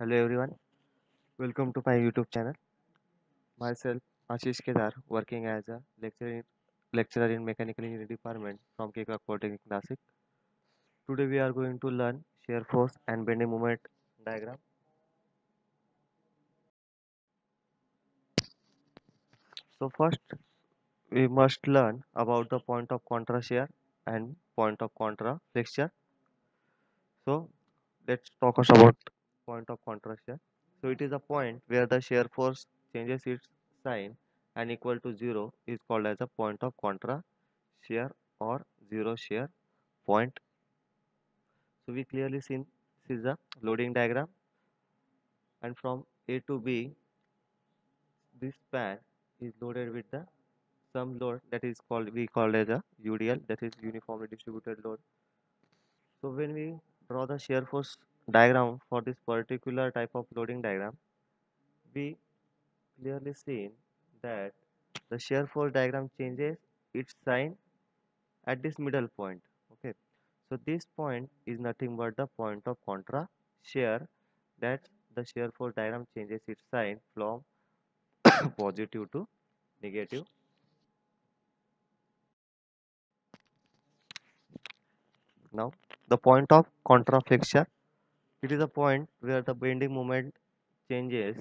Hello everyone, welcome to my YouTube channel. Myself Ashish Kedar, working as a lecturer in Mechanical Engineering Department from KK Polytechnic Nasik. Today we are going to learn shear force and bending moment diagram. So first we must learn about the point of contra shear and point of contra flexure. So let's talk us about point of contra shear. So it is a point where the shear force changes its sign and equal to zero is called as a point of contra shear or zero shear point. So we clearly see this is a loading diagram, and from A to B this span is loaded with the some load that is called we call as a UDL, that is uniformly distributed load. So when we draw the shear force diagram for this particular type of loading diagram, we clearly see that the shear force diagram changes its sign at this middle point. Okay, so this point is nothing but the point of contra shear, that the shear force diagram changes its sign from positive to negative. Now the point of contra flexure, it is a point where the bending moment changes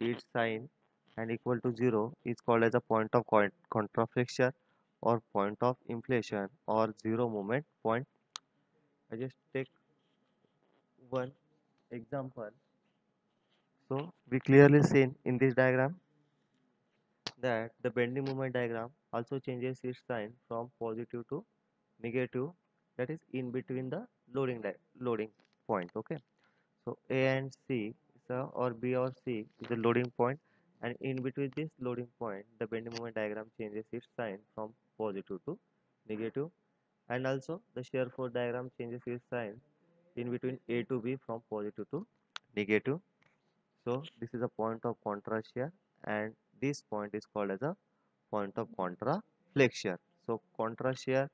its sign and equal to zero is called as a point of contra flexure or point of inflation or zero moment point. I just take one example. So we clearly seen in this diagram that the bending moment diagram also changes its sign from positive to negative, that is in between the loading point. Okay, so A and C is or B or C is the loading point, and in between this loading point the bending moment diagram changes its sign from positive to negative, and also the shear force diagram changes its sign in between A to B from positive to negative. So this is a point of contra shear, and this point is called as a point of contra flexure. So contra shear,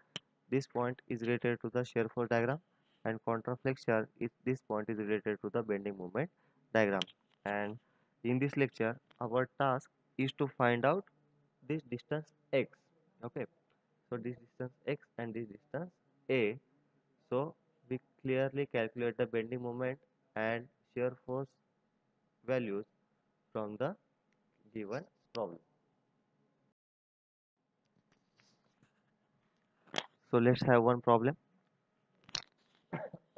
this point is related to the shear force diagram, and contra flexure is this point is related to the bending moment diagram. And in this lecture our task is to find out this distance x. Okay, so this distance x and this distance a. So we clearly calculate the bending moment and shear force values from the given problem. So let's have one problem.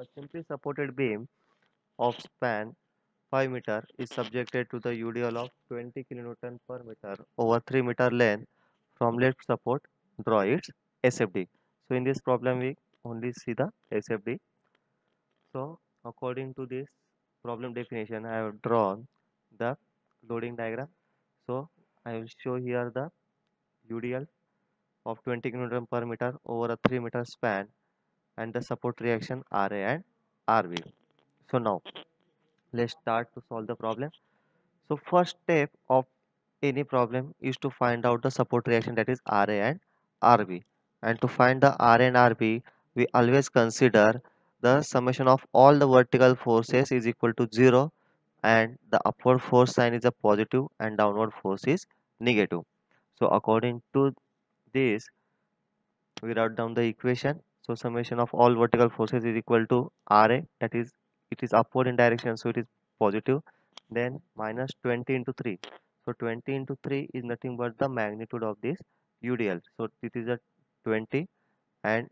A simply supported beam of span 5 meter is subjected to the UDL of 20 kN per meter over 3 meter length from left support. Draw its SFD. So in this problem we only see the SFD. So according to this problem definition, I have drawn the loading diagram. So I will show here the UDL of 20 kN per meter over a 3 meter span and the support reaction RA and RB. So now let's start to solve the problem. So first step of any problem is to find out the support reaction, that is RA and RB. And to find the RA and RB, we always consider the summation of all the vertical forces is equal to 0, and the upward force sign is a positive and downward force is negative. So according to this, we write down the equation. So summation of all vertical forces is equal to RA, that is it is upward in direction, so it is positive, then minus 20 into 3. So 20 into 3 is nothing but the magnitude of this UDL. So it is a 20 and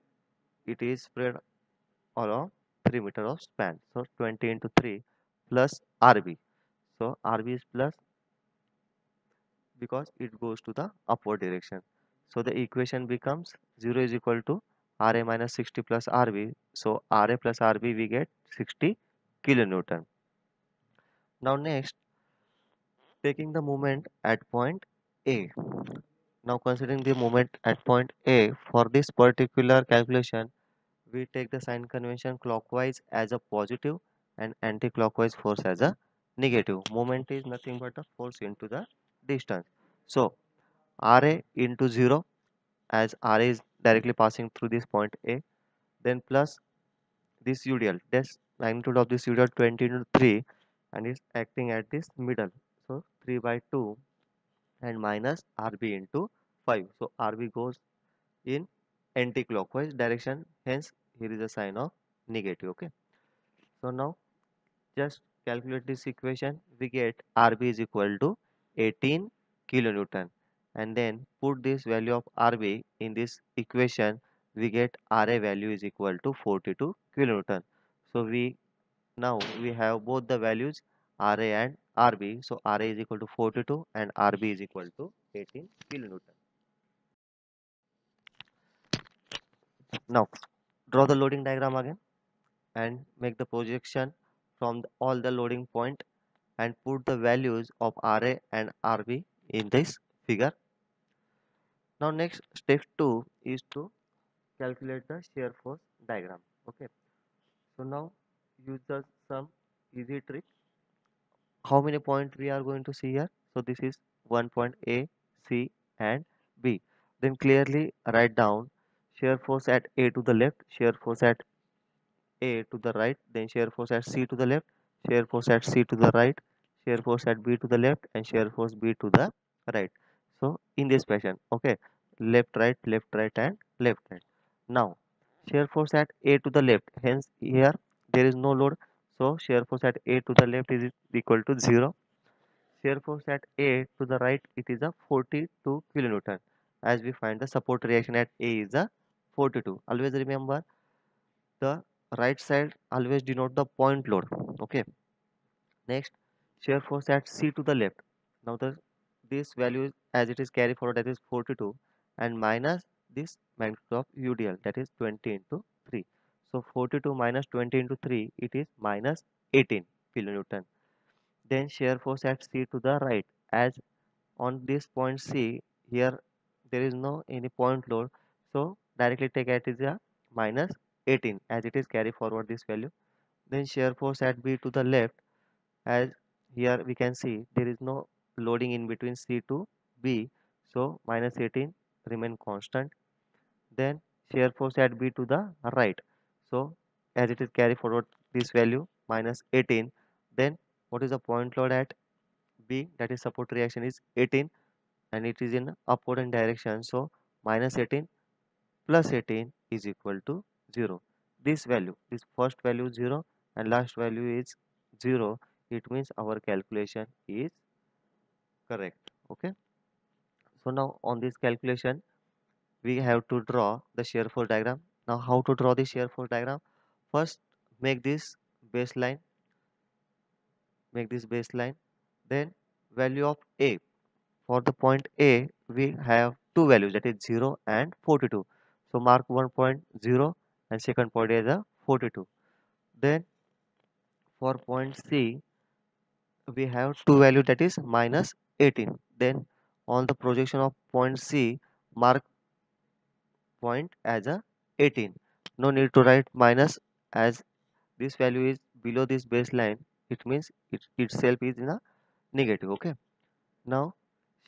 it is spread along 3 meter of span. So 20 into 3 plus RB. So RB is plus because it goes to the upward direction. So the equation becomes 0 is equal to Ra minus 60 plus Rb. So Ra plus Rb we get 60 kilonewton. Now next, taking the moment at point A. Now considering the moment at point A, for this particular calculation, we take the sign convention clockwise as a positive and anti-clockwise force as a negative. Moment is nothing but a force into the distance. So Ra into 0, as Ra is directly passing through this point A, then plus this UDL, that's magnitude of this UDL 20 into 3, and it's acting at this middle. So 3 by 2 and minus RB into 5. So RB goes in anti-clockwise direction, hence here is a sign of negative. Okay. So now just calculate this equation. We get RB is equal to 18 kilonewton, and then put this value of RB in this equation. We get RA value is equal to 42 kilonewton. So we have both the values RA and RB. So RA is equal to 42 and RB is equal to 18 kilonewton. Now draw the loading diagram again and make the projection from all the loading point and put the values of RA and RB in this figure. Now next step 2 is to calculate the shear force diagram. Okay. So now use some easy trick. How many points we are going to see here? So this is one point A, C and B. Then clearly write down shear force at A to the left, shear force at A to the right, then shear force at C to the left, shear force at C to the right, shear force at B to the left, and shear force B to the right. So in this fashion, okay, left, right, and left, right. Now shear force at A to the left, hence here there is no load, so shear force at A to the left is equal to 0. Shear force at A to the right, it is a 42 kilonewton. As we find the support reaction at A is a 42. Always remember the right side always denote the point load. Okay. Next, shear force at C to the left. Now this value as it is carried forward, that is 42, and minus this magnitude of UDL, that is 20 into 3. So 42 minus 20 into 3, it is minus 18 kilonewton. Then shear force at C to the right, as on this point C, here there is no any point load, so directly take it is a minus 18 as it is carry forward this value. Then shear force at B to the left, as here we can see there is no loading in between C to B, so minus 18 remain constant. Then shear force at B to the right, so as it is carry forward this value minus 18. Then what is the point load at B, that is support reaction is 18 and it is in upward in direction, so minus 18 plus 18 is equal to 0. This value, this first value 0 and last value is 0, it means our calculation is correct. Okay. So now on this calculation we have to draw the shear force diagram. Now how to draw the shear force diagram? First make this baseline, then value of A. For the point A, we have two values, that is 0 and 42. So mark one point 0 and second point is a 42. Then for point C, we have two value, that is minus 18. Then on the projection of point C, mark point as a 18. No need to write minus, as this value is below this baseline. It means it itself is in a negative. Okay. Now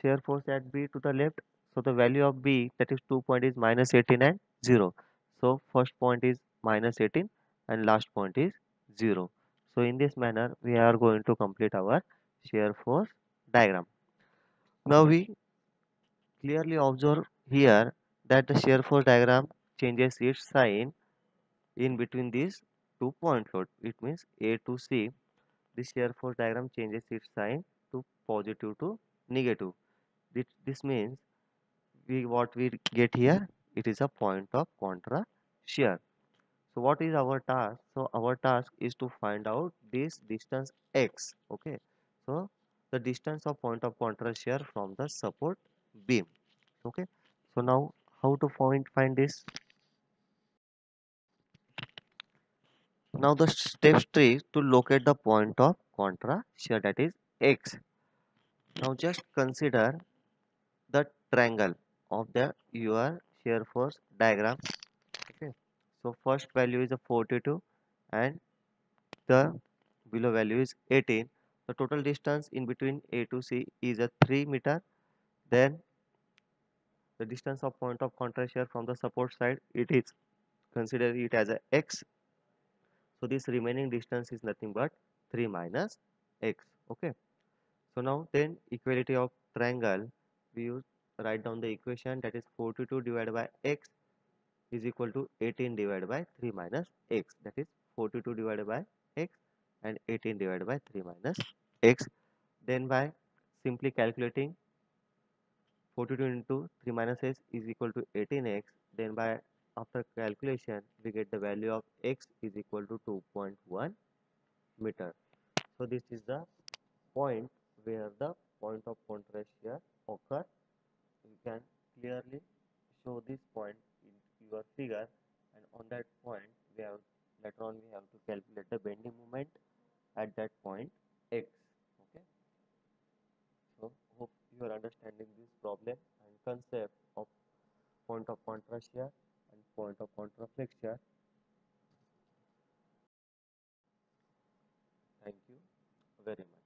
shear force at B to the left. So the value of B, that is 2 point, is minus 18 and 0. So first point is minus 18 and last point is 0. So in this manner we are going to complete our shear force diagram. Now we clearly observe here that the shear force diagram changes its sign in between these 2 point load. It means A to C. This shear force diagram changes its sign to positive to negative. This means what we get here, it is a point of contra shear. So what is our task? So our task is to find out this distance x. Okay. So the distance of point of contra shear from the support beam. Okay. So now how to find this? Now the step 3 to locate the point of contra shear, that is x. Now just consider the triangle of the your shear force diagram. Okay. So first value is a 42 and the below value is 18. The total distance in between A to C is a 3 meter. Then the distance of point of contra shear from the support side, it is consider it as a x. So this remaining distance is nothing but 3 minus x. Okay. So now then equality of triangle, we use write down the equation, that is 42 divided by x is equal to 18 divided by 3 minus x, that is 42 divided by x and 18 divided by 3 minus x. Then by simply calculating 42 into 3 minus x is equal to 18x, then by after calculation we get the value of x is equal to 2.1 meter. So this is the point where the point of contrast here occur. You can clearly show this point in your figure, and on that point we have later on we have to calculate the bending moment at that point x. Okay, so hope you are understanding this problem and concept of point of contrast here and point of contraflex. Thank you very much.